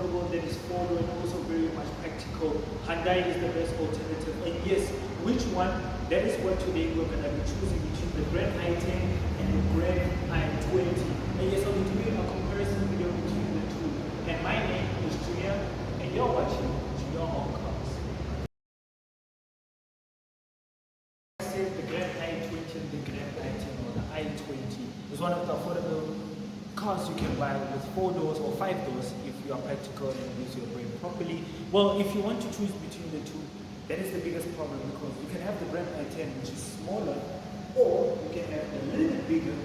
comfortable, that is four-door and also very much practical. Hyundai is the best alternative. And yes, which one? That is what today we're going to be choosing between the Grand i10 and the Grand i20. And yes, I'll be doing a comparison video between the two. And my name is Junior, and you're watching Junior on Cars. I said the Grand i20 and the Grand i10 or the i20 is one of the affordable cars you can buy with 4 doors or 5 doors if you are practical and use your brain properly. Well, if you want to choose between the two, that is the biggest problem, because you can have the Grand i10 which is smaller, or you can have a little bit bigger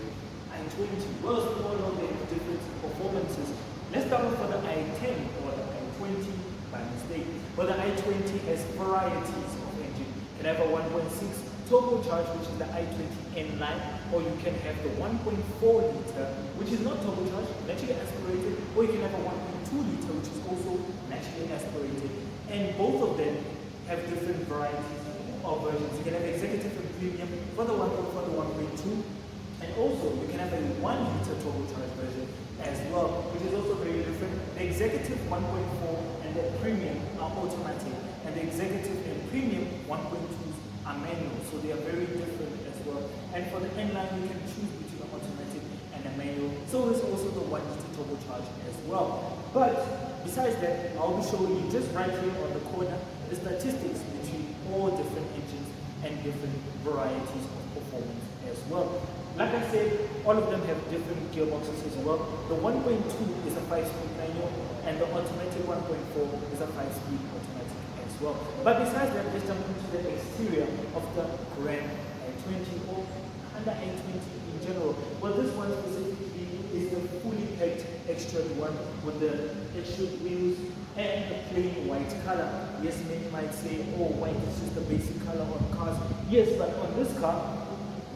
i20. Well, smaller, they have different performances. Let's start off with the i10 or the i20 by mistake. Well, the i20 has varieties of engine. You can have a 1.6 turbocharged, which is the i20 N-line, or you can have the 1.4 liter, which is not turbocharged, naturally aspirated, or you can have a 1.2 liter, which is also naturally aspirated. And both of them have different varieties of versions. You can have executive and premium for the 1.4, the 1.2, and also you can have a 1 liter turbocharged version as well, which is also very different. The executive 1.4 and the premium are automatic, and the executive and premium 1.2s are manual, so they are very different as well. And for the N-line, you can choose between an automatic and a manual. So there's also the 1 liter turbocharged as well. But besides that, I'll be showing you just right here on the corner the statistics between all different engines and different varieties of performance as well. Like I said, all of them have different gearboxes as well. The 1.2 is a 5-speed manual, and the automatic 1.4 is a 5-speed automatic as well. But besides that, let's jump into the exterior of the Grand i20 or Hyundai i20 in general. Well, this one specifically is the fully packed extra one with the extra wheels and the plain white color. Yes, many might say, oh, white is just the basic color on cars. Yes, but on this car,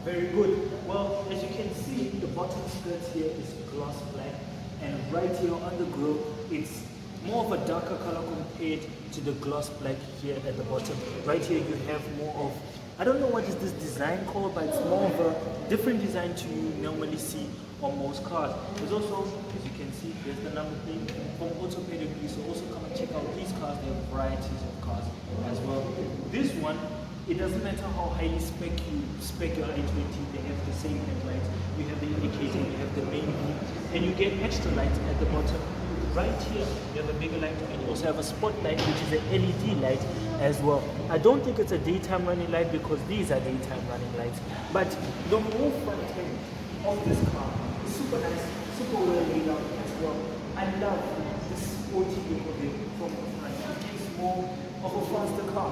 very good. Well, as you can see, the bottom skirt here is gloss black, and right here on the grille, it's more of a darker color compared to the gloss black here at the bottom. Right here you have more of, I don't know what is this design called, but it's more of a different design to you normally see on most cars. There's also, as you can see, there's the number plate from Auto Pedigree, so also come and check out these cars. They have varieties of cars as well. This one, it doesn't matter how highly spec your i20, they have the same headlights. You have the indicator, you have the main beam, and you get extra lights at the bottom. Right here, you have a bigger light, and you also have a spotlight, which is an LED light as well. I don't think it's a daytime running light because these are daytime running lights. But the whole front end of this car is super nice, super well laid out as well. I love this sporty look of it from the front. It's more of a faster car.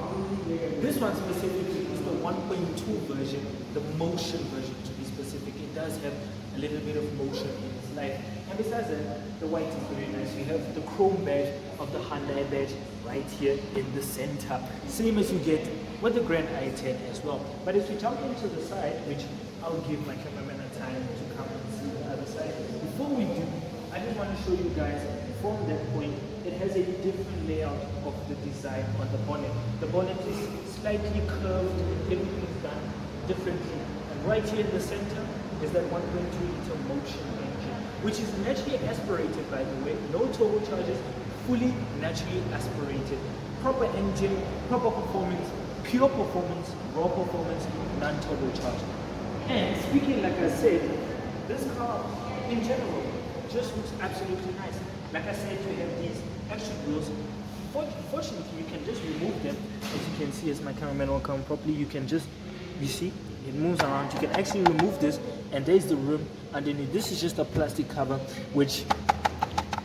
This one specifically is the 1.2 version, the motion version to be specific. It does have a little bit of motion in its life. And besides that, the white is very nice. You have the chrome badge of the Hyundai badge right here in the center. Same as you get with the Grand i10 as well. But if you jump into the side, which I'll give my cameraman a time to come and see the other side. Before we do, I just want to show you guys from that point, it has a different layout of the design on the bonnet. The bonnet is slightly curved, everything is done differently. And right here in the center is that 1.2 liter motion engine, which is naturally aspirated, by the way. No turbochargers, fully naturally aspirated. Proper engine, proper performance, pure performance, raw performance, non-turbocharged. And speaking, like I said, this car in general just looks absolutely nice. Like I said, you have these extra wheels. Fortunately, you can just remove them. As you can see, as my cameraman will come properly, you can just, you see, it moves around. You can actually remove this, and there's the rim underneath. This is just a plastic cover, which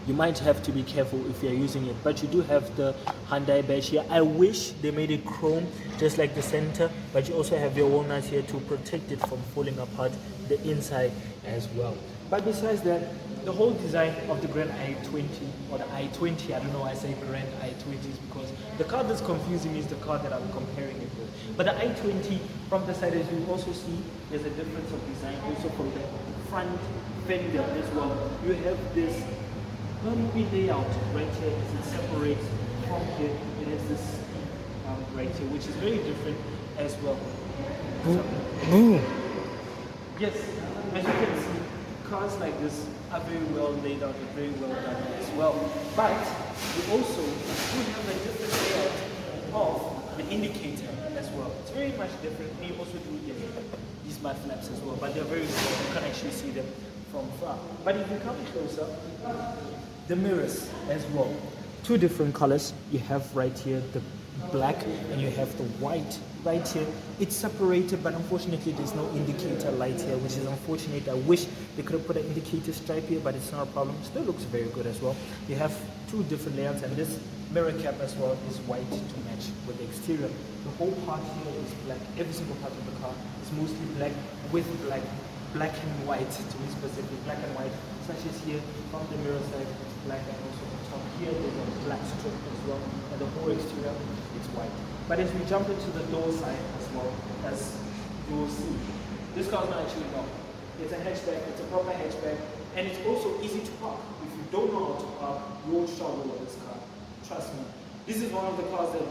you might have to be careful if you're using it. But you do have the Hyundai badge here. I wish they made it chrome, just like the center, but you also have your walnuts here to protect it from falling apart, the inside as well. But besides that, the whole design of the Grand i20 or the i20, I don't know why I say Grand i20s, because the car that's confusing me is the car that I'm comparing it with. But the i20 from the side, as you also see, there's a difference of design also from the front fender as well. You have this bumpy layout right here as it separates from here. It has this right here, which is very different as well. So, yes, as you can see, cars like this are very well laid out and very well done as well. But we also do have a different layout of the indicator as well. It's very much different. We also do get these mud flaps as well, but they're very small. You can actually see them from far. But if you come closer, the mirrors as well. Two different colors. You have right here the black and you have the white right here. It's separated, but unfortunately there's no indicator light here, which is unfortunate. I wish they could have put an indicator stripe here, but it's not a problem. Still looks very good as well. You have two different layouts, and this mirror cap as well is white to match with the exterior. The whole part here is black. Every single part of the car is mostly black with black and white, to be specific, black and white, such as here from the mirror side, black, and also on top here there's a black strip as well, and the whole exterior is white. But as we jump into the door side as well, as you will see, this car is not actually long. It's a hatchback, it's a proper hatchback, and it's also easy to park. If you don't know how to park, you won't struggle with this car. Trust me. This is one of the cars that,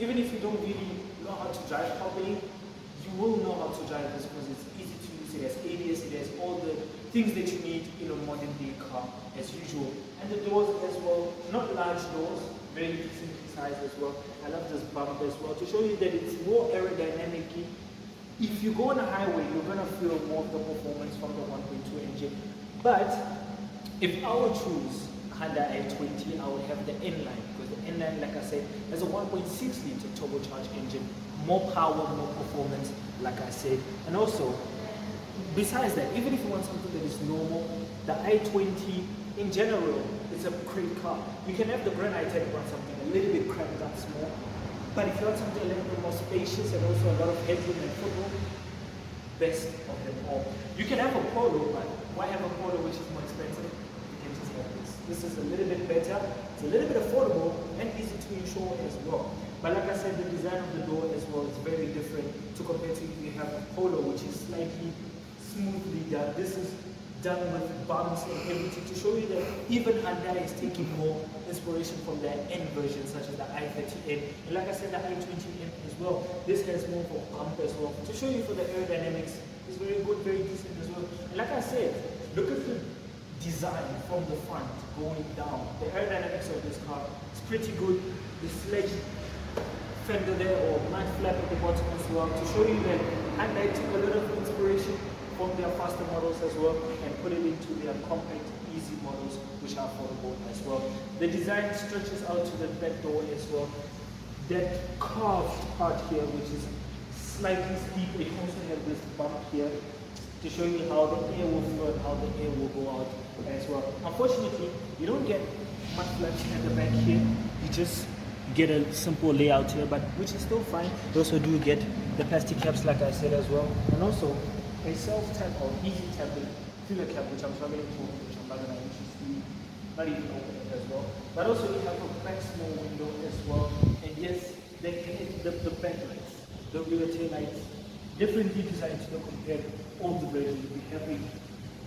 even if you don't really know how to drive properly, you will know how to drive this because it's easy to use. It has ABS, it has all the things that you need in a modern day car as usual. And the doors as well, not large doors, very decent size as well. I love this bump as well to show you that it's more aerodynamic. If you go on a highway, you're going to feel more of the performance from the 1.2 engine. But if I would choose Hyundai i20, I would have the N-Line, because the N-Line, like I said, has a 1.6 liter turbocharged engine, more power, more performance, like I said. And also, besides that, even if you want something that is normal, the i20 in general, it's a great car. You can have the Grand i10 if you want something a little bit cramped up small, but if you want something a little bit more spacious and also a lot of headroom and footroom, best of them all. You can have a Polo, but why have a Polo which is more expensive? You can just have this. This is a little bit better, it's a little bit affordable and easy to insure as well. But like I said, the design of the door as well is very different to compare to if you have a Polo, which is slightly smoothly done. This is done with bumps and everything to show you that even Hyundai is taking more inspiration from their N version, such as the i30N. And like I said, the i20N as well. This has more of a bump as well. To show you for the aerodynamics, it's very good, very decent as well. And like I said, look at the design from the front going down. The aerodynamics of this car is pretty good. The sledge fender there or mud flap at the bottom as well, to show you that Hyundai took a lot of inspiration from their faster models as well and put it into their compact, easy models, which are affordable as well. The design stretches out to the back door as well. That carved part here, which is slightly steep, it also has this bump here to show you how the air will flow and how the air will go out as well. Unfortunately, you don't get mud flaps at the back here. You just get a simple layout here, but which is still fine. You also do get the plastic caps, like I said as well, and also a self-tap or easy tap filler cap, which I'm struggling to open, which I'm not going to not even open it as well. But also you have a back small window as well. And yes, the back lights, the rear tail lights, differently designed to compare all the versions. We have a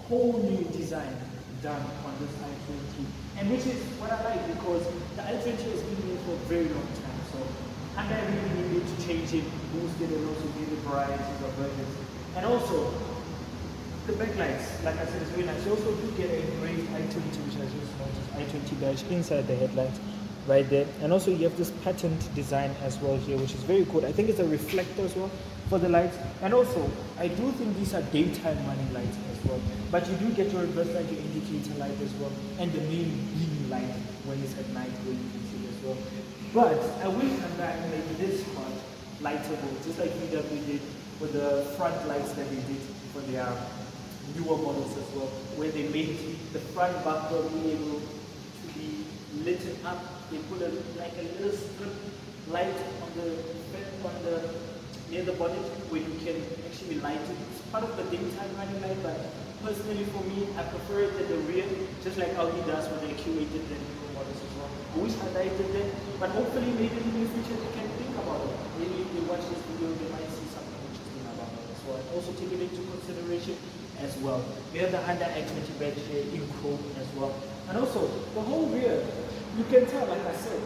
whole new design done on this i20. And which is what I like, because the i20 has been here for a very long time. So Hyundai really needed to change it, boost it, and also give it varieties of versions. And also, the backlights, like I said, is very nice. You also do get a engraved i20, which I just noticed, i20 badge inside the headlights, right there. And also you have this patterned design as well here, which is very cool. I think it's a reflector as well for the lights. And also, I do think these are daytime running lights as well. But you do get your reverse light, your indicator light as well, and the main beam light when it's at night, where you can see as well. But I wish Hyundai made this part lightable, just like VW did with the front lights that they did for their newer models as well, where they made the front bumper be able to be lit up. They put like a little strip light on the near the bonnet where you can actually light it. It's part of the daytime running light, but personally for me, I prefer it at the rear, just like Audi does with the Q8 and newer models as well. I wish Hyundai did that, but hopefully maybe in the near future they can think about it. Maybe if they watch this video, they might see something interesting about it as well. And also take it into consideration as well. We have the Hyundai i20 badge here in chrome as well. And also, the whole rear, you can tell, like I said,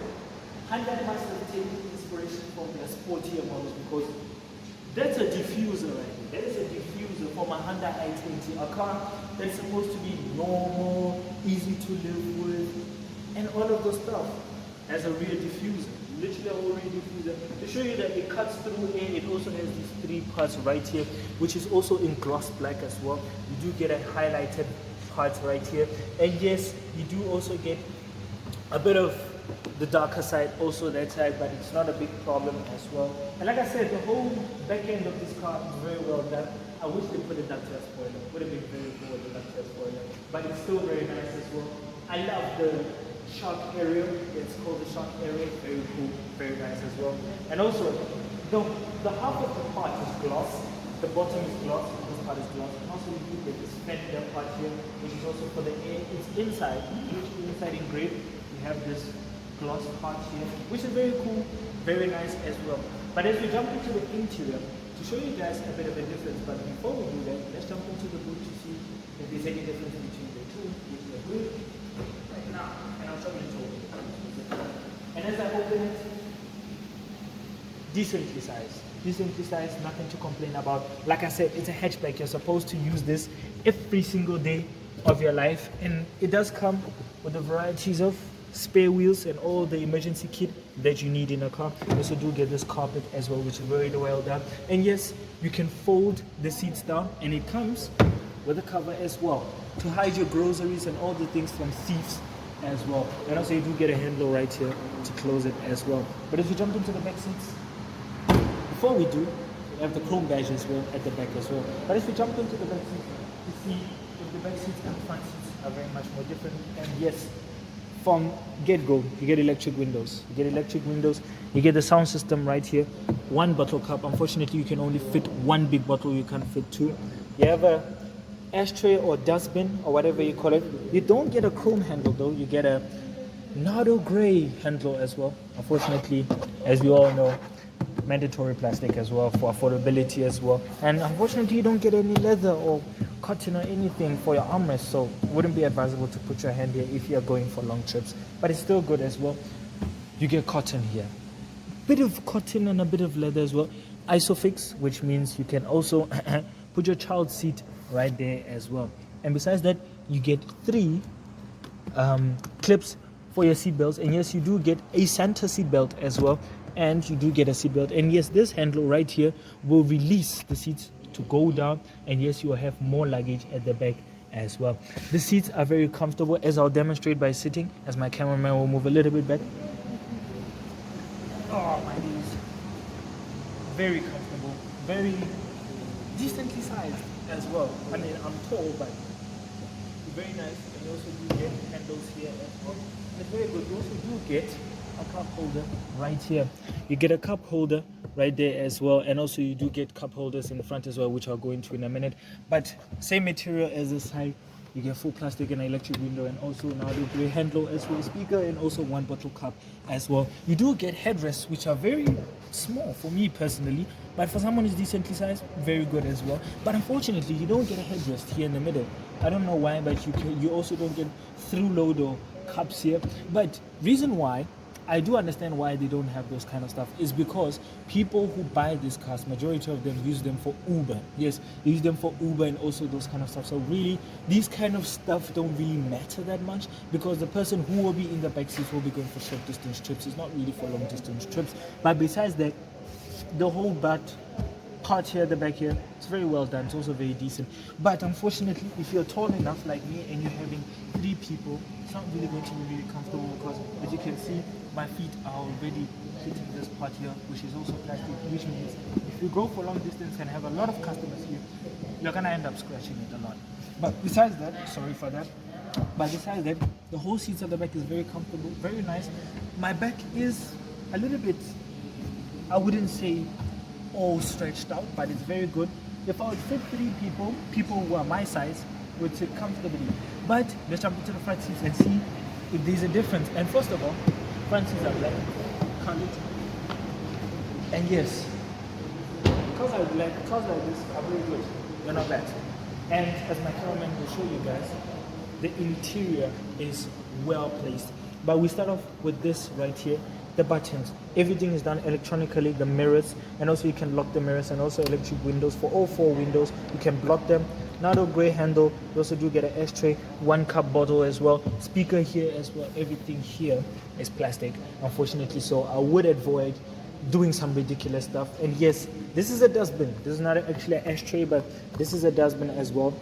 Hyundai must have taken inspiration from their sportier models, because that's a diffuser right here. That is a diffuser from a Hyundai i20, a car that's supposed to be normal, easy to live with, and all of those stuff. Has a rear diffuser, literally a whole rear diffuser. To show you that it cuts through air, it also has these 3 parts right here, which is also in gloss black as well. You do get a highlighted part right here. And yes, you do also get a bit of the darker side also that side, but it's not a big problem as well. And like I said, the whole back end of this car is very well done. I wish they put a ductile spoiler. Would have been very cool with the ductile spoiler, but it's still very nice as well. I love the shock area. It's called the shock area. Very cool, very nice as well. And also, the half of the part is gloss. The bottom is gloss. This part is gloss. And also, you do get this fender part here, which is also for the air. It's inside, literally inside engraved. We have this gloss part here, which is very cool, very nice as well. But as we jump into the interior, to show you guys a bit of a difference, but before we do that, let's jump into the boot to see if there's any difference between the two, which we're doing right now. And I'll show you the tool. And as I open it, decently sized, nothing to complain about. Like I said, it's a hatchback. You're supposed to use this every single day of your life, and it does come with a varieties of spare wheels and all the emergency kit that you need in a car. You also do get this carpet as well, which is very well done. And yes, you can fold the seats down, and it comes with a cover as well to hide your groceries and all the things from thieves as well. And also you do get a handle right here to close it as well. But if you jump into the back seats, before we do, we have the chrome badge as well at the back as well. But if you jump into the back seats, you see if the back seats and front seats are very much more different. And yes, from get-go, you get electric windows. You get the sound system right here. 1 bottle cap. Unfortunately, you can only fit 1 big bottle. You can't fit 2. You have a ashtray or dustbin or whatever you call it. You don't get a chrome handle though. You get a Nardo gray handle as well. Unfortunately, as we all know, mandatory plastic as well for affordability as well. And unfortunately, you don't get any leather or cotton or anything for your armrest, so it wouldn't be advisable to put your hand here if you're going for long trips. But it's still good as well. You get cotton here, bit of cotton and a bit of leather as well. Isofix, which means you can also put your child's seat right there as well. And besides that, you get 3 clips for your seat belts. And yes, you do get a Santa seat belt as well, and you do get a seat belt. And yes, this handle right here will release the seats to go down, and yes, you will have more luggage at the back as well. The seats are very comfortable, as I'll demonstrate by sitting, as my cameraman will move a little bit back. Oh my knees, very comfortable, very decently sized as well. I mean, I'm tall, but very nice. And you also do get handles here as well. And it's very good. You also do get a cup holder right here. You get a cup holder right there as well, and also you do get cup holders in the front as well, which I'll go into in a minute. But same material as the side. You get full plastic and electric window, and also now the gray handle as well, speaker, and also 1 bottle cap as well. You do get headrests, which are very small for me personally, but for someone who's decently sized, very good as well. But unfortunately, you don't get a headrest here in the middle. I don't know why, but you also don't get through load or cups here. But reason why I do understand why they don't have those kind of stuff is because people who buy these cars, majority of them use them for Uber. Yes, they use them for Uber and also those kind of stuff. So really, these kind of stuff don't really matter that much, because the person who will be in the back seat will be going for short distance trips. It's not really for long distance trips. But besides that, the whole butt part here, the back here, it's very well done. It's also very decent. But unfortunately, if you're tall enough like me and you're having 3 people, it's not really going to be really comfortable, because as you can see, my feet are already hitting this part here, which is also plastic, which means if you go for long distance and have a lot of customers here, you're gonna end up scratching it a lot. But besides that, sorry for that, but besides that, the whole seats at the back is very comfortable, very nice. My back is a little bit, I wouldn't say all stretched out, but it's very good. If I would fit 3 people who are my size would sit comfortably. But let's jump into the front seats and see if there's a difference. And first of all, front seats are black, colored. And yes, because I black, cars like this are very good. They're not bad. And as my cameraman will show you guys, the interior is well placed. But we start off with this right here. the buttons. Everything is done electronically, the mirrors, and also you can lock the mirrors, and also electric windows for all 4 windows. You can block them. Narrow grey handle. You also do get an ashtray, 1 cup bottle as well. Speaker here as well. Everything here is plastic, unfortunately. So I would avoid doing some ridiculous stuff. And yes, this is a dustbin. This is not actually an ashtray, but this is a dustbin as well.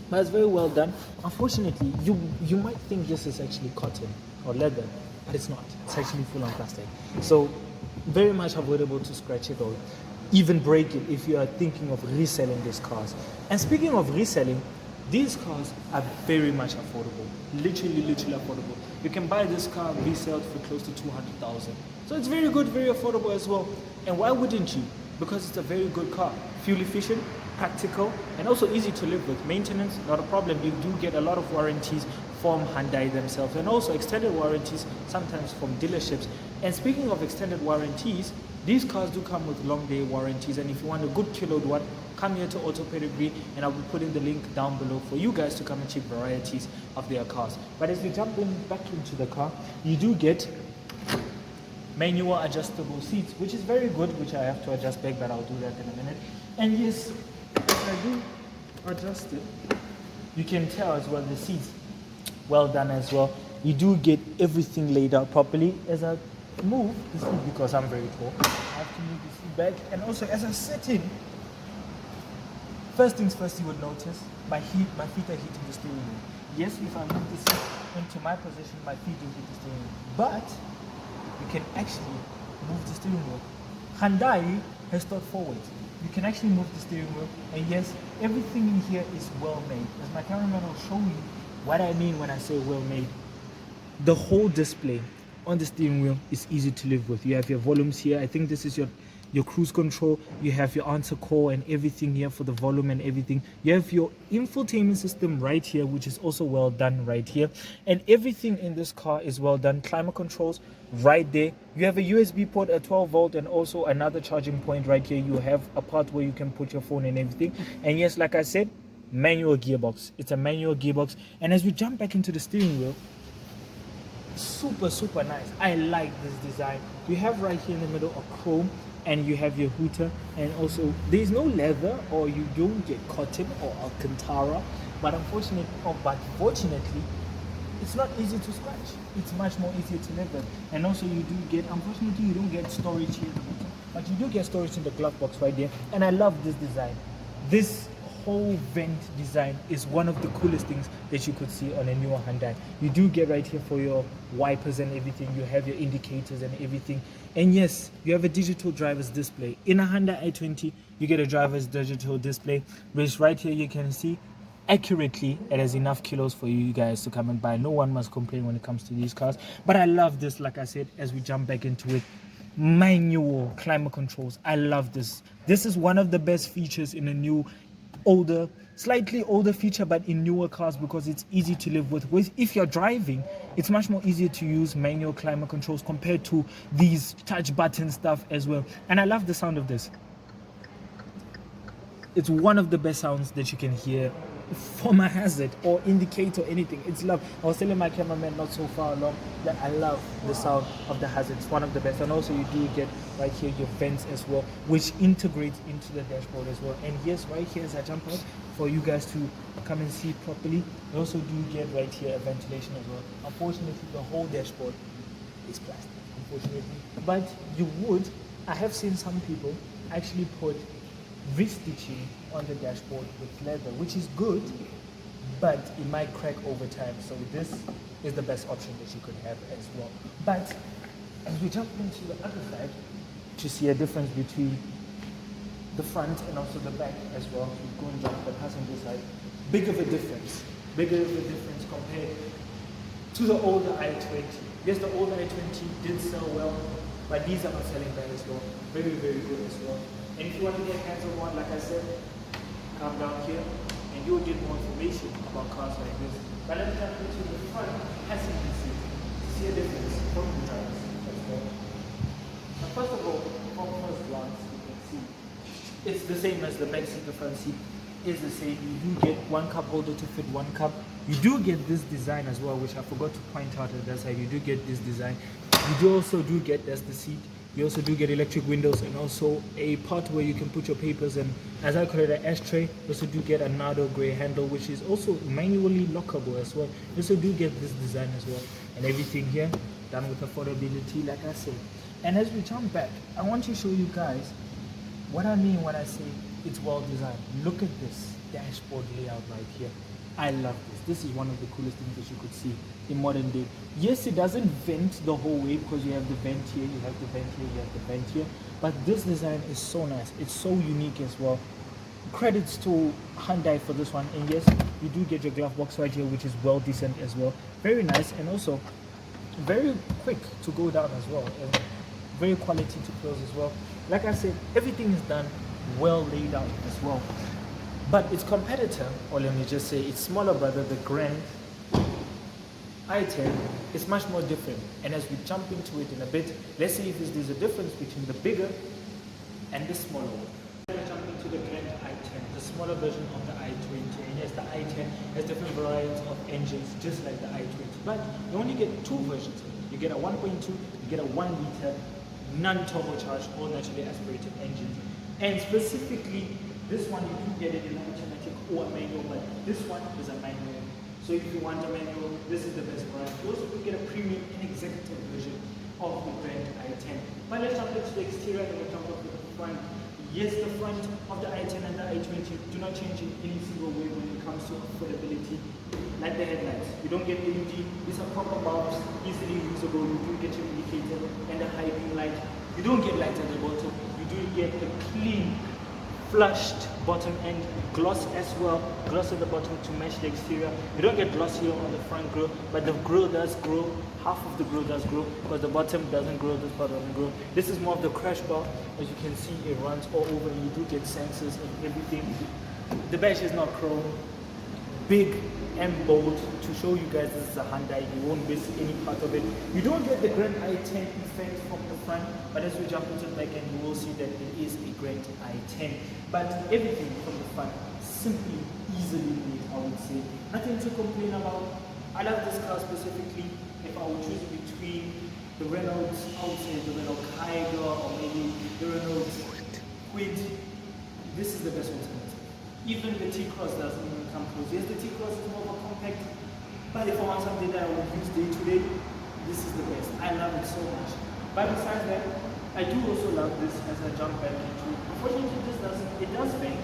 But it's very well done. Unfortunately, you might think this is actually cotton or leather, but it's not. It's actually full on plastic. So very much avoidable to scratch it or even break it if you are thinking of reselling these cars. And speaking of reselling, these cars are very much affordable. Literally affordable. You can buy this car reselled for close to 200,000. So it's very good, very affordable as well. And why wouldn't you? Because it's a very good car. Fuel efficient, practical, and also easy to live with. Maintenance, not a problem. You do get a lot of warranties from Hyundai themselves, and also extended warranties sometimes from dealerships. And speaking of extended warranties, these cars do come with long day warranties, and if you want a good kilowatt one, come here to Auto Pedigree, and I will put in the link down below for you guys to come and check varieties of their cars. But as we jump back into the car, you do get manual adjustable seats, which is very good, which I have to adjust back, but I'll do that in a minute. And yes, if I do adjust it, you can tell as well the seats well done as well. You do get everything laid out properly. As I move the seat, because I'm very tall, I have to move the seat back. And also as I sit in, first things first, you would notice my feet are hitting the steering wheel. Yes, if I move the seat into my position, my feet will hit the steering wheel. But you can actually move the steering wheel. Hyundai has thought forward. You can actually move the steering wheel, and yes, everything in here is well made. As my cameraman will show you what I mean when I say well made. The whole display on the steering wheel is easy to live with. You have your volumes here. I think this is your cruise control. You have your answer call and everything here for the volume and everything. You have your infotainment system right here, which is also well done right here. And everything in this car is well done. Climate controls right there. You have a USB port, a 12 volt, and also another charging point right here. You have a part where you can put your phone and everything. And yes, like I said, manual gearbox. It's a manual gearbox. And as we jump back into the steering wheel, super nice. I like this design. You have right here in the middle a chrome, and you have your hooter, and also there's no leather, or you don't get cotton or alcantara, but fortunately it's not easy to scratch. It's much more easier to live with. And also you do get, unfortunately you don't get storage here at the bottom, but you do get storage in the glove box right there. And I love this design. This whole vent design is one of the coolest things that you could see on a newer Hyundai. You do get right here for your wipers and everything. You have your indicators and everything. And yes, you have a digital driver's display. In a Hyundai i20, you get a driver's digital display, which right here you can see accurately it has enough kilos for you guys to come and buy. No one must complain when it comes to these cars. But I love this, like I said, as we jump back into it. Manual climate controls. I love this. This is one of the best features in a new slightly older feature, but in newer cars, because it's easy to live with. If you're driving, it's much more easier to use manual climate controls compared to these touch button stuff as well. And I love the sound of this. It's one of the best sounds that you can hear from a hazard or indicator or anything. It's love. I was telling my cameraman not so far along that I love the sound of the hazard. It's one of the best. And also you do get right here your vents as well, which integrates into the dashboard as well. And yes, right here as I jump out for you guys to come and see properly, you also do get right here a ventilation as well. Unfortunately, the whole dashboard is plastic, unfortunately. But I have seen some people actually put V-stitching on the dashboard with leather, which is good, but it might crack over time. So this is the best option that you could have as well. But as we jump into the other side, to see a difference between the front and also the back as well, we go and jump the passenger side. Big of a difference compared to the older i20. Yes, the older i20 did sell well, but these are not selling bad as well. Very good as well. And if you want to get hands on one, like I said, come down here and you'll get more information about cars like this. But let's jump into the front passenger seat to see a difference from the drivers as well. Now first of all, from first glance, you can see it's the same as the back seat. The front seat is the same. You do get one cup holder to fit one cup. You do get this design as well, which I forgot to point out at that side. You do get this design. You do also do get, that's the seat, you also do get electric windows and also a part where you can put your papers and, as I call it, an ashtray. You also do get another gray handle, which is also manually lockable as well. You also do get this design as well. And everything here done with affordability, like I said. And as we jump back, I want to show you guys what I mean when I say it's well designed. Look at this dashboard layout right here. I love this. This is one of the coolest things that you could see in modern day. Yes, it doesn't vent the whole way because you have the vent here, you have the vent here, you have the vent here. But this design is so nice. It's so unique as well. Credits to Hyundai for this one. And yes, you do get your glove box right here, which is well decent as well. Very nice and also very quick to go down as well. And very quality to close as well. Like I said, everything is done well laid out as well. But its competitor, or let me just say its smaller brother, the Grand i10, is much more different. And as we jump into it in a bit, let's see if there's a difference between the bigger and the smaller one. We're going to jump into the Grand i10, the smaller version of the i20. And yes, the i10 has different varieties of engines, just like the i20. But you only get two versions. You get a 1.2, you get a 1 liter, non-turbocharged or naturally aspirated engine. And specifically, this one you do get it in automatic or a manual, but this one is a manual. So if you want a manual, this is the best variety. You also could get a premium and executive version of the Grand i10. But let's jump into the exterior and we'll jump up to the front. Yes, the front of the i10 and the i20 do not change in any single way when it comes to affordability. Like the headlights, you don't get LED. These are proper bulbs, easily usable. You do get your indicator and a high beam light. You don't get lights at the bottom. You do get a clean, flushed bottom end, gloss as well, gloss at the bottom to match the exterior. You don't get gloss here on the front grille, but the grille does grow, half of the grille does grow, because the bottom doesn't grow, this part doesn't grow. This is more of the crash bar. As you can see, it runs all over, and you do get sensors and everything. The badge is not chrome, big and bold to show you guys this is a Hyundai. You won't miss any part of it. You don't get the Grand i10 effect from the front, but as we jump into the back end, you will see that it is a Grand i10. But everything from the front, simply, easily made, I would say. Nothing to complain about. I love this car specifically. If I would choose between the Renault, I would say the Renault Kiger or maybe the Renault Quid, this is the best alternative. Even the T-Cross doesn't even come close. Yes, the T-Cross is more of a compact, but if I want something that I would use day to day, this is the best. I love it so much. But besides that, I do also love this as I jump back into. Unfortunately, it does vent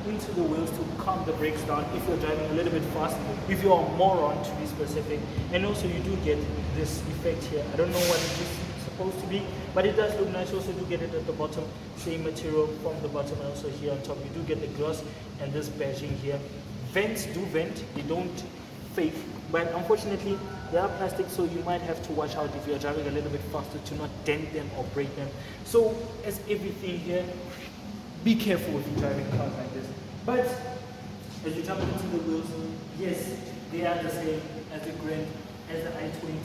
into the wheels to calm the brakes down if you're driving a little bit fast, if you're a moron to be specific. And also you do get this effect here. I don't know what it is supposed to be, but it does look nice. You also do get it at the bottom, same material from the bottom, and also here on top you do get the gloss and this badging here. Vents do vent, they don't fake, but unfortunately they are plastic, so you might have to watch out if you're driving a little bit faster to not dent them or break them. So as everything here, be careful if you're driving cars like this. But as you jump into the wheels, yes, they are the same as the Grand, as the i20.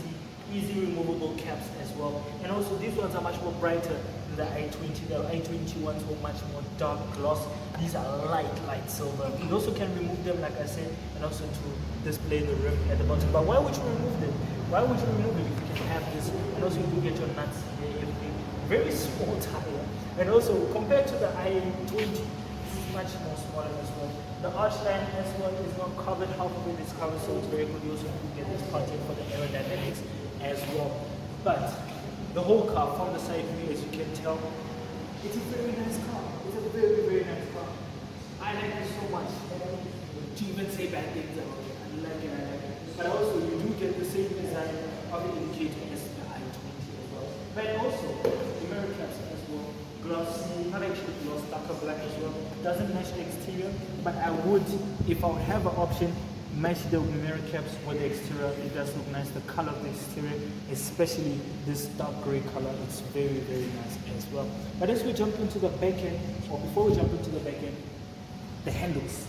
Easy removable caps as well. And also these ones are much more brighter than the i20. The i20 ones were much more dark gloss. These are light silver. You also can remove them, like I said, and also to display the rim at the bottom. But why would you remove them? Why would you remove it if you can have this? And also you do get your nuts here, everything. Very small tire. And also compared to the i20, this is much more smaller as well. The arch line as well is not covered, half of it is covered, so it's very good. You also do get this part here for the aerodynamics as well. But the whole car from the side view, as you can tell, it's a very nice car. It's a very, very nice car. I like it so much. To even say bad things about it. I like it. But also you do get the same design of the indicator as the i20 as well. But also the mirror caps as well. Gloss, not actually gloss, darker black as well. Doesn't match the exterior, but I would, if I would have an option, match the mirror caps with the exterior. It does look nice. The color of the exterior, especially this dark gray color, it's very, very nice as well. But as we jump into the back end, or before we jump into the back end, the handles,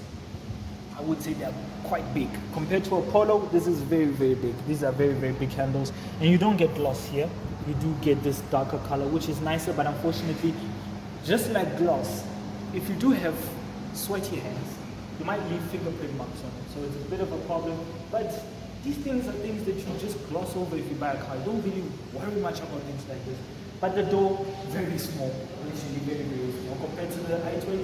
I would say they're quite big. Compared to a Polo, this is very, very big. These are very, very big handles. And you don't get gloss here. You do get this darker color, which is nicer, but unfortunately, just like gloss, if you do have sweaty hands, you might leave fingerprint marks on it. So it's a bit of a problem, but these things are things that you just gloss over if you buy a car. You don't really worry much about things like this. But the door, very small, literally very, very small. Compared to the i20,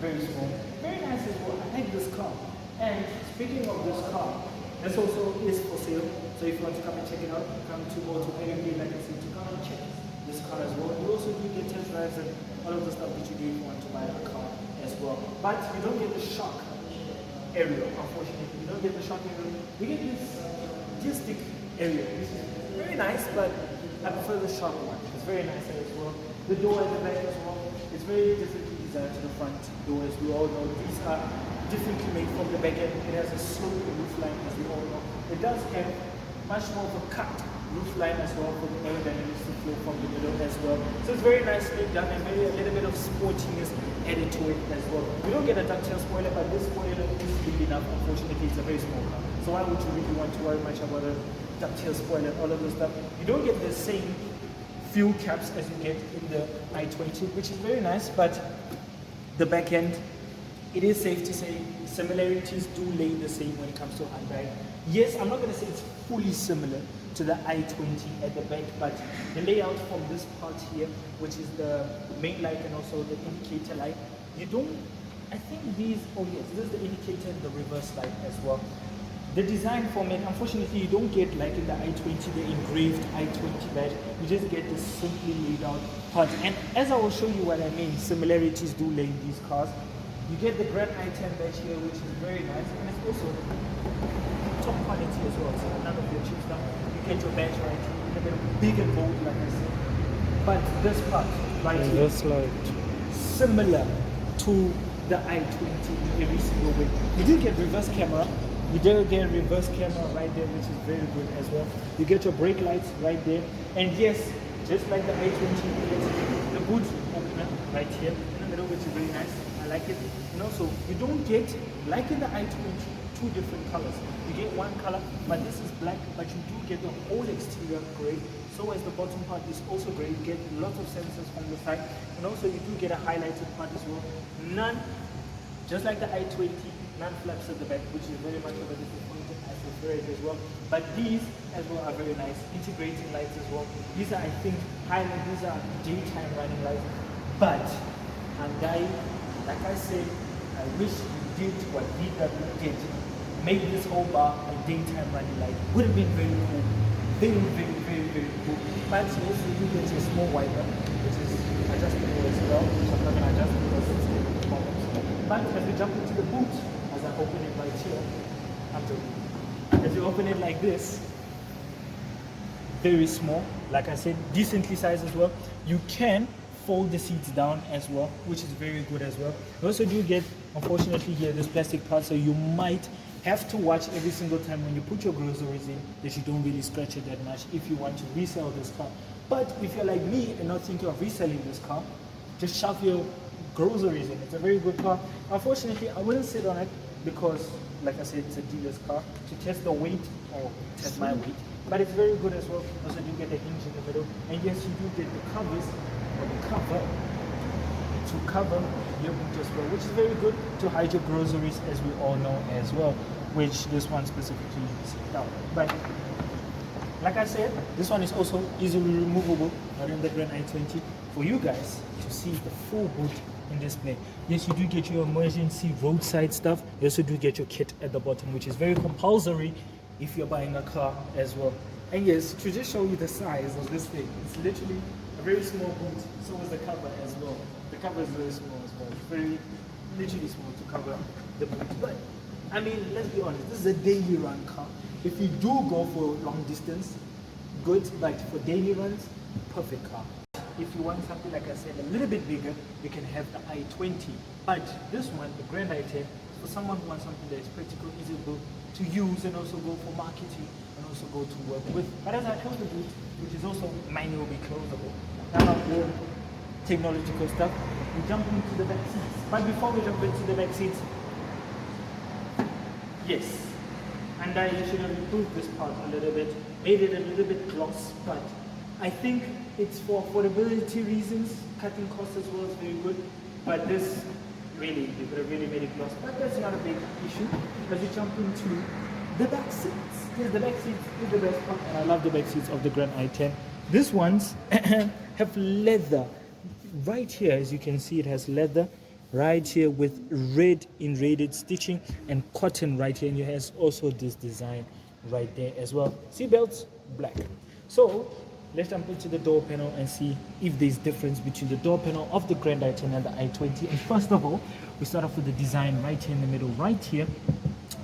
very small. Very nice as well. I like this car. And speaking of this car, this also is for sale. So if you want to come and check it out, come to go to AMD, like I said, to come and check this car as well. You also do get test drives and all of the stuff that you do if you want to buy a car as well. But you don't get the shock area, unfortunately. You don't get the shock area. You get this stick area. This is very nice, but I prefer the shock one. It's very nice as well. The door at the back as well. It's very differently designed to the front door, as we all know. These are differently made from the back end. It has a sloped roof line, as we all know. It does have much more of a cut roof line as well for the aerodynamics to flow from the middle as well. So it's very nicely done and a little bit of sportiness added to it as well. You don't get a ducktail spoiler, but this spoiler is big enough. Unfortunately, it's a very small car. So why would you really want to worry much about a ducktail spoiler and all of this stuff? You don't get the same fuel caps as you get in the i20, which is very nice, but the back end, it is safe to say similarities do lay the same when it comes to Hyundai. Yes, I'm not going to say it's fully similar to the i20 at the back, but the layout from this part here, which is the main light and also the indicator light, you don't, I think these, oh yes, this is the indicator and the reverse light as well. The design format, unfortunately, you don't get like in the i20, the engraved i20 badge. You just get this simply laid out part. And as I will show you what I mean, similarities do lay in these cars. You get the Grand i10 badge here, which is very nice, and it's also top quality as well. So none of your cheap stuff. You get your badge right here, a little bit big and bold, like I said. But this part right here, this light, similar to the i20 in every single way. You do get reverse camera. You do get a reverse camera right there, which is very good as well. You get your brake lights right there. And yes, just like the i20, you get the boot opener right here in the middle, which is very nice. I like it. And also, you don't get, like in the i20, two different colors. You get one color, but this is black, but you do get the whole exterior gray. So as the bottom part is also gray, you get lots of sensors from the side. And also, you do get a highlighted part as well. None, just like the i20, none flaps at the back, which is very much of a disappointment as prefer it as well. But these as well are very nice. Integrating lights as well. These are, I think, these are daytime running lights. But Hyundai, like I said, I wish you did what VW did. Make this whole bar a daytime running light. Would have been very cool. Very, very, very, very cool. But also you get a small wiper, which is adjustable as well, which I'm not going to adjust because it's the problems. But as we jump into the boot, as I open it right here, I'm joking. As you open it like this, very small, like I said, decently sized as well. You can fold the seats down as well, which is very good as well. You also do get, unfortunately here, this plastic part, so you might have to watch every single time when you put your groceries in that you don't really scratch it that much if you want to resell this car. But if you're like me and not thinking of reselling this car, just shove your groceries in. It's a very good car. Unfortunately, I wouldn't sit on it because, like I said, it's a dealer's car to test the weight or test my weight. But it's very good as well. Also, you get the hinge in the middle, and yes, you do get the covers or the cover to cover your boot as well, which is very good to hide your groceries, as we all know as well, which this one specifically is down. But like I said, this one is also easily removable, not in the Grand i20, for you guys to see the full boot in display. Yes, you do get your emergency roadside stuff. You also do get your kit at the bottom, which is very compulsory if you're buying a car as well. And yes, to just show you the size of this thing, it's literally a very small boot. So is the cover as well. The cover is very small as well. It's very, literally small to cover the boot. But I mean, let's be honest, this is a daily run car. If you do go for long distance, good, but for daily runs, perfect car. If you want something, like I said, a little bit bigger, you can have the i20. But this one, the Grand i10, for someone who wants something that is practical, easy to use, and also go for marketing, and also go to work with. But as I close the boot, which is also manually closable, now the technological stuff, we jump into the back seats. But before we jump into the back seats, yes, and I should have improved this part a little bit, made it a little bit gloss, but I think it's for affordability reasons, cutting costs as well is very good, but this really, you could have really made it gloss, but that's not a big issue, as you jump into the back seats. Here's the back seats. Here's the best part, and I love the back seats of the Grand i10. These ones have leather right here. As you can see, it has leather right here with red inraided stitching and cotton right here, and it has also this design right there as well. Seat belts black. So let's jump into the door panel and see if there's difference between the door panel of the Grand i10 and the i20. And first of all, we start off with the design right here in the middle. Right here,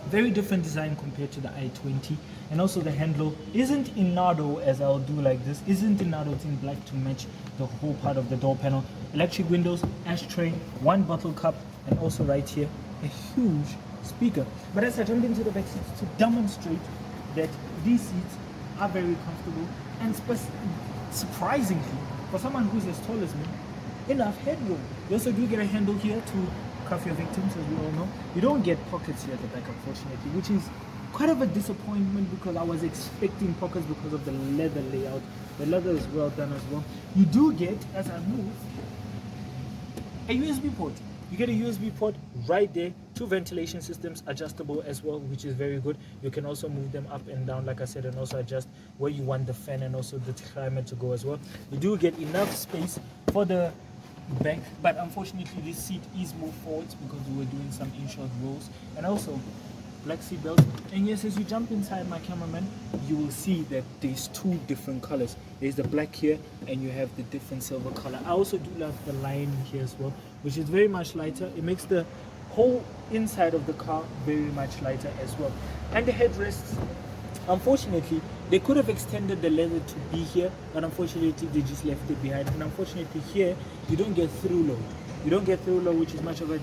very different design compared to the i20. And also the handle isn't in nardo, as I'll do like this, isn't in nardo, it's in black to match the whole part of the door panel. Electric windows, ashtray, one bottle cup, and also right here a huge speaker. But as I jumped into the back seats to demonstrate that these seats are very comfortable and surprisingly, for someone who's as tall as me, enough headroom. You also do get a handle here to cuff your victims, as we all know. You don't get pockets here at the back, unfortunately, which is quite of a disappointment because I was expecting pockets because of the leather layout. The leather is well done as well. You do get, as I move, a USB port. You get a USB port right there, 2 ventilation systems, adjustable as well, which is very good. You can also move them up and down, like I said, and also adjust where you want the fan and also the climate to go as well. You do get enough space for the back, but unfortunately this seat is moved forwards because we were doing some in-short rows. And also black seat belts. And yes, as you jump inside, my cameraman, you will see that there's 2 different colors. There's the black here and you have the different silver color. I also do love the line here as well, which is very much lighter. It makes the whole inside of the car very much lighter as well. And the headrests, unfortunately, they could have extended the leather to be here, but unfortunately they just left it behind. And unfortunately here, you don't get through load. You don't get through load, which is much of a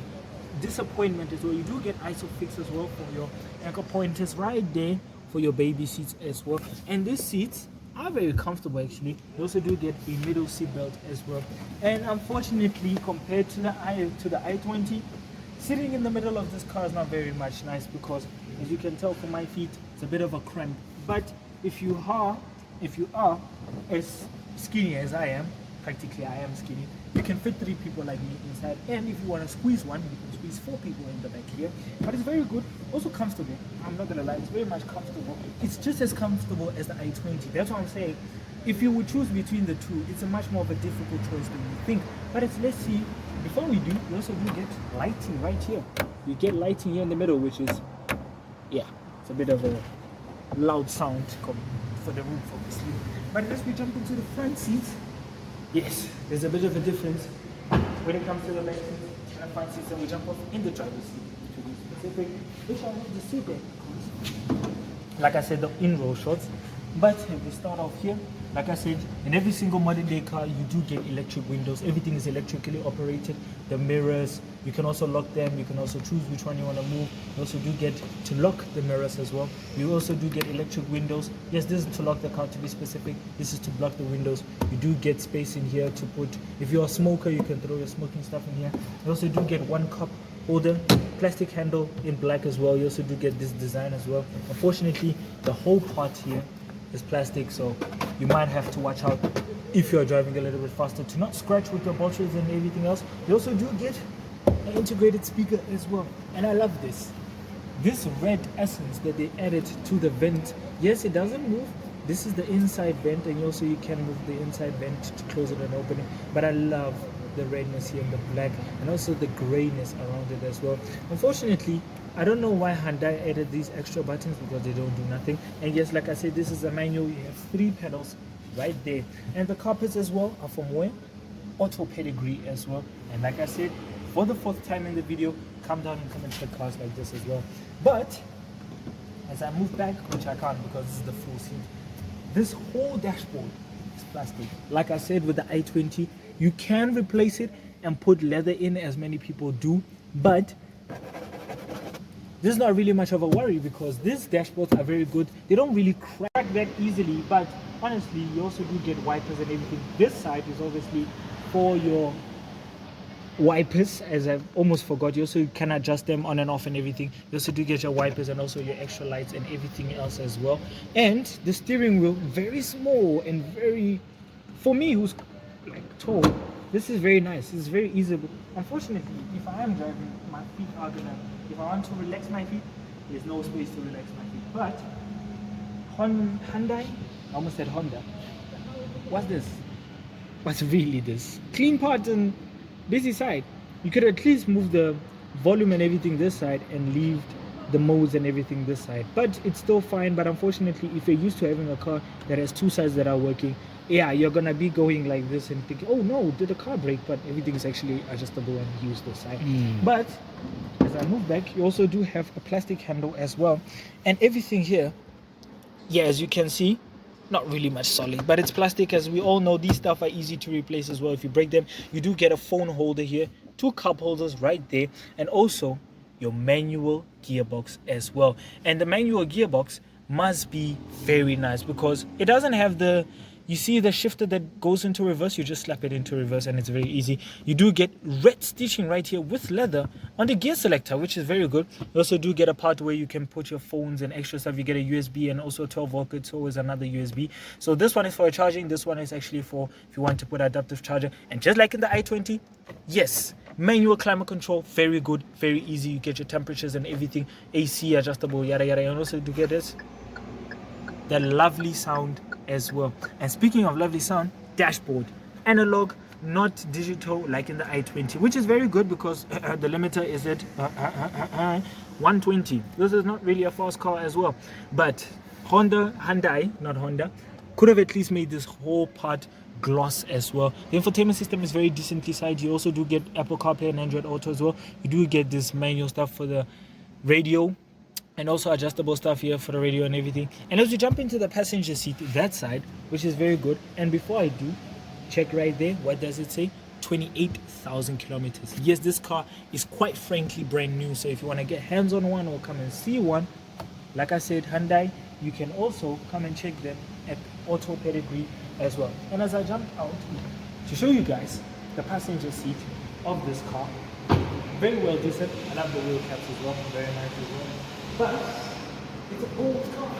disappointment as well. You do get ISOFIX as well for your anchor pointers right there for your baby seats as well. And these seats are very comfortable actually. You also do get a middle seat belt as well. And unfortunately, compared to the i20, sitting in the middle of this car is not very much nice because, as you can tell from my feet, it's a bit of a cramp. But if you are as skinny as I am, practically I am skinny, you can fit 3 people like me inside, and if you want to squeeze one, you can squeeze 4 people in the back here. But it's very good, also comfortable. I'm not gonna lie, it's very much comfortable. It's just as comfortable as the i20. That's what I'm saying. If you would choose between the 2, it's a much more of a difficult choice than you think. But let's see. Before we do, we also do get lighting right here. You get lighting here in the middle, which is, yeah, it's a bit of a loud sound for the roof, obviously. But as we jump into the front seats, yes, there's a bit of a difference when it comes to the back seats and the front seats, and we jump off in the driver's seat to be specific, which I have the seat back. Like I said, the in-row shots. But if we start off here, like I said, in every single modern day car, you do get electric windows. Everything is electrically operated. The mirrors, you can also lock them. You can also choose which one you want to move. You also do get to lock the mirrors as well. You also do get electric windows. Yes, this is to lock the car, to be specific. This is to block the windows. You do get space in here to put, if you're a smoker, you can throw your smoking stuff in here. You also do get one cup holder, plastic handle in black as well. You also do get this design as well. Unfortunately, the whole part here is plastic, so you might have to watch out if you're driving a little bit faster to not scratch with your bottles and everything else. You also do get an integrated speaker as well, and I love this red essence that they added to the vent. Yes, it doesn't move. This is the inside vent, and also you can move the inside vent to close it and open it. But I love the redness here and the black, and also the grayness around it as well. Unfortunately, I don't know why Hyundai added these extra buttons, because they don't do nothing. And yes, like I said, this is a manual. You have 3 pedals right there, and the carpets as well are from where? Auto Pedigree as well. And like I said, for the 4th time in the video, come down and come and check cars like this as well. But as I move back, which I can't because this is the full seat, this whole dashboard is plastic. Like I said, with the i20, you can replace it and put leather in, as many people do, but this is not really much of a worry because these dashboards are very good. They don't really crack that easily, but honestly, you also do get wipers and everything. This side is obviously for your wipers, as I've almost forgot. You also can adjust them on and off and everything. You also do get your wipers and also your extra lights and everything else as well. And the steering wheel, very small and very, for me who's like tall, this is very nice. This is very easy. Unfortunately, if I am driving, my feet are gonna, if I want to relax my feet, there's no space to relax my feet. But Hyundai. I almost said Honda. What's this? What's really this? Clean part and busy side. You could at least move the volume and everything this side and leave the modes and everything this side, but it's still fine. But unfortunately, if you're used to having a car that has two sides that are working, yeah, you're gonna be going like this and thinking, oh no, did the car break? But everything is actually adjustable and use this side. But as I move back, you also do have a plastic handle as well, and everything here, yeah, as you can see, not really much solid, but it's plastic. As we all know, these stuff are easy to replace as well if you break them. You do get a phone holder here, two cup holders right there, and also your manual gearbox as well. And the manual gearbox must be very nice because it doesn't have the, you see the shifter that goes into reverse, you just slap it into reverse and it's very easy. You do get red stitching right here with leather on the gear selector, which is very good. You also do get a part where you can put your phones and extra stuff. You get a USB and also 12 volt. It's always another USB. So this one is for charging. This one is actually for if you want to put adaptive charger. And just like in the i20, yes, manual climate control, very good, very easy. You get your temperatures and everything, AC adjustable, yada yada. And also to get this, the lovely sound as well. And speaking of lovely sound, dashboard analog, not digital like in the i20, which is very good because the limiter is at 120. This is not really a fast car as well, but Hyundai, not Honda, could have at least made this whole part gloss as well. The infotainment system is very decently sized. You also do get Apple CarPlay and Android Auto as well. You do get this manual stuff for the radio and also adjustable stuff here for the radio and everything. And as we jump into the passenger seat, that side, which is very good. And before I do, check right there, what does it say? 28,000 kilometers. Yes, this car is quite frankly brand new. So if you want to get hands on one or come and see one, like I said, Hyundai, you can also come and check them at Auto Pedigree as well. And as I jumped out to show you guys the passenger seat of this car, very well decent. I love the wheel caps as well, very nice as well. But it's a old car.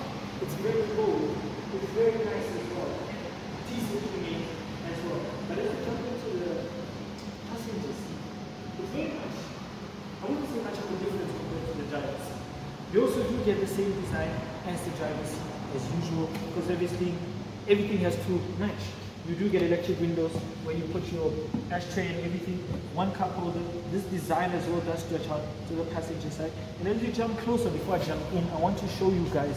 It's very old. It's very nice as well. Decent to me as well. But if you jump into the passenger seat, it's very nice. I wouldn't say much of a difference compared to the driver's seat. You also do get the same design as the driver's seat as usual, because obviously everything has to match. You do get electric windows where you put your ashtray and everything, one cup holder. This design as well does stretch out to the passenger side. And as you jump closer, before I jump in, I want to show you guys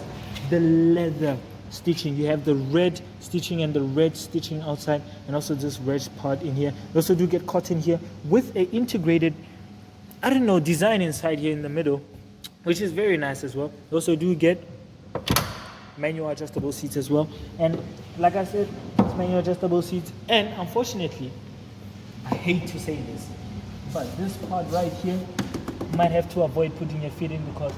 the leather stitching. You have the red stitching and the red stitching outside, and also this red part in here. You also do get cotton here with a integrated, I don't know, design inside here in the middle, which is very nice as well. You also do get manual adjustable seats as well. And like I said, it's manual adjustable seats. And unfortunately, I hate to say this, but this part right here, you might have to avoid putting your feet in because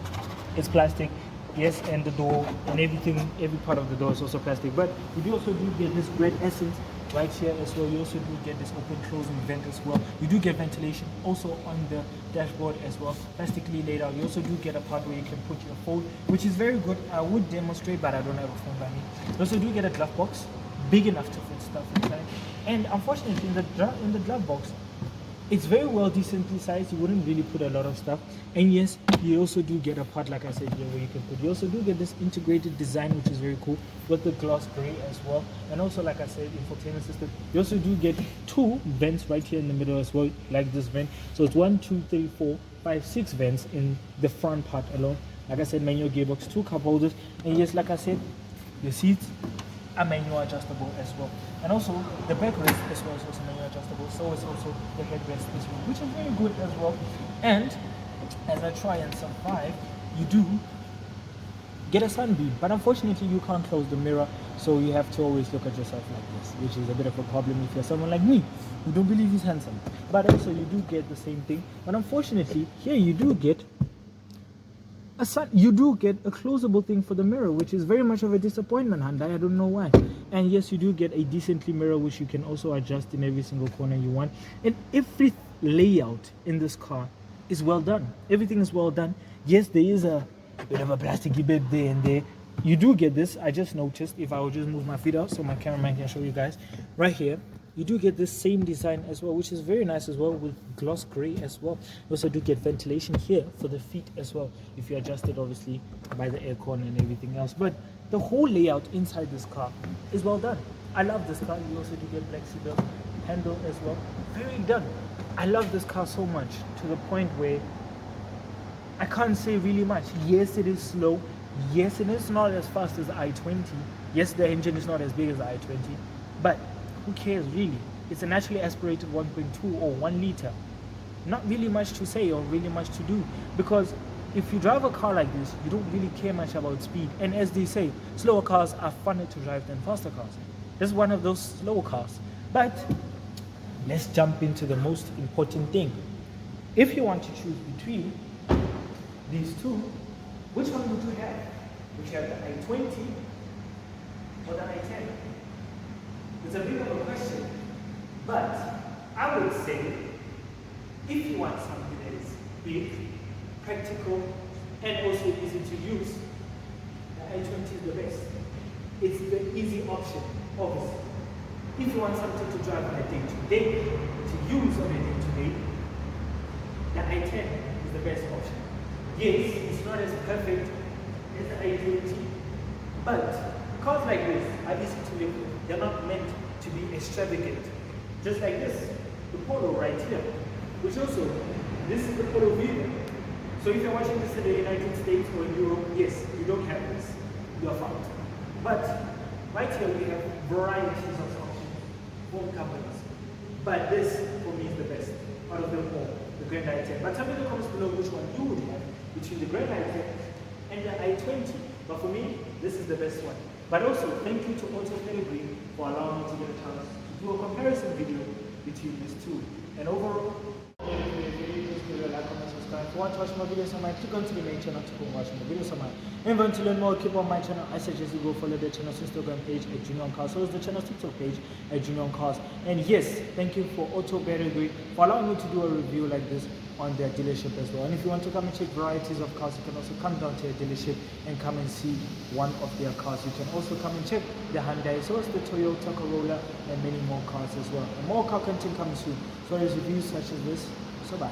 it's plastic. Yes, and the door and everything, every part of the door is also plastic. But you do also do get this red essence right here as well. You also do get this open closing vent as well. You do get ventilation also on the dashboard as well, plastically laid out. You also do get a part where you can put your phone, which is very good. I would demonstrate, but I don't have a phone by me. You also do get a glove box, big enough to fit stuff inside. And unfortunately, in the glove box, it's very well decently sized. You wouldn't really put a lot of stuff. And yes, you also do get a part, like I said here, where you can put. You also do get this integrated design, which is very cool, with the gloss gray as well. And also, like I said, infotainment system. You also do get two vents right here in the middle as well, like this vent. So it's 1, 2, 3, 4, 5, 6 vents in the front part alone. Like I said, manual gearbox, 2 cup holders. And yes, like I said, the seats are manual adjustable as well. And also the backrest as well is also manual adjustable. So is also the headrest as well, which is very good as well. And as I try and survive, you do get a sunbeam, but unfortunately you can't close the mirror, so you have to always look at yourself like this, which is a bit of a problem if you're someone like me who don't believe he's handsome. But also you do get the same thing, but unfortunately here you do get a closable thing for the mirror, which is very much of a disappointment, Hyundai. I don't know why. And yes, you do get a decently mirror, which you can also adjust in every single corner you want. And every layout in this car is well done. Everything is well done. Yes, there is a bit of a plasticky bit there and there. You do get this. I just noticed, if I would just move my feet out so my cameraman can show you guys, right here, you do get this same design as well, which is very nice as well, with gloss gray as well. You also do get ventilation here for the feet as well, if you adjust it obviously by the aircon and everything else. But the whole layout inside this car is well done. I love this car. You also do get flexible handle as well. Very done. I love this car so much to the point where I can't say really much. Yes, it is slow. Yes, it is not as fast as the i20. Yes, the engine is not as big as the i20. But who cares really? It's a naturally aspirated 1.2 or 1 liter. Not really much to say or really much to do, because if you drive a car like this, you don't really care much about speed. And as they say, slower cars are funner to drive than faster cars. This is one of those slower cars. But let's jump into the most important thing. If you want to choose between these two, which one would you have? Would you have the i20 or the i10? It's a bit of a question, but I would say if you want something that is big, practical, and also easy to use, the i20 is the best. It's the easy option, obviously. If you want something to drive on a day-to-day, to use on a day-to-day, the i10 is the best option. Yes, it's not as perfect as the i20, but cars like this are easy to live with. They're not meant to be extravagant. Just like this, the Polo right here, which also, this is the Polo VW. So if you're watching this in the United States or in Europe, yes, you don't have this. You're fucked. But right here we have varieties of options from companies. But this, for me, is the best out of them all, the Grand i10. But tell me in the comments below which one you would have between the Grand i10 and the i20. But for me, this is the best one. But also, thank you to Auto Pedigree for allowing me to get a chance to do a comparison video between these two. And overall, if you want to watch more videos on mine, click onto the main channel to go watch more videos on mine. And if you want to learn more, keep on my channel. I suggest you go follow the channel's Instagram page at Junior on Cars, so is the channel's TikTok page at Junior on Cars. And yes, thank you for Auto Pedigree for allowing me to do a review like this on their dealership as well. And if you want to come and check varieties of cars, you can also come down to a dealership and come and see one of their cars. You can also come and check the Hyundai, so as the Toyota Corolla, and many more cars as well. And more car content coming soon. So there's reviews such as this. So bye.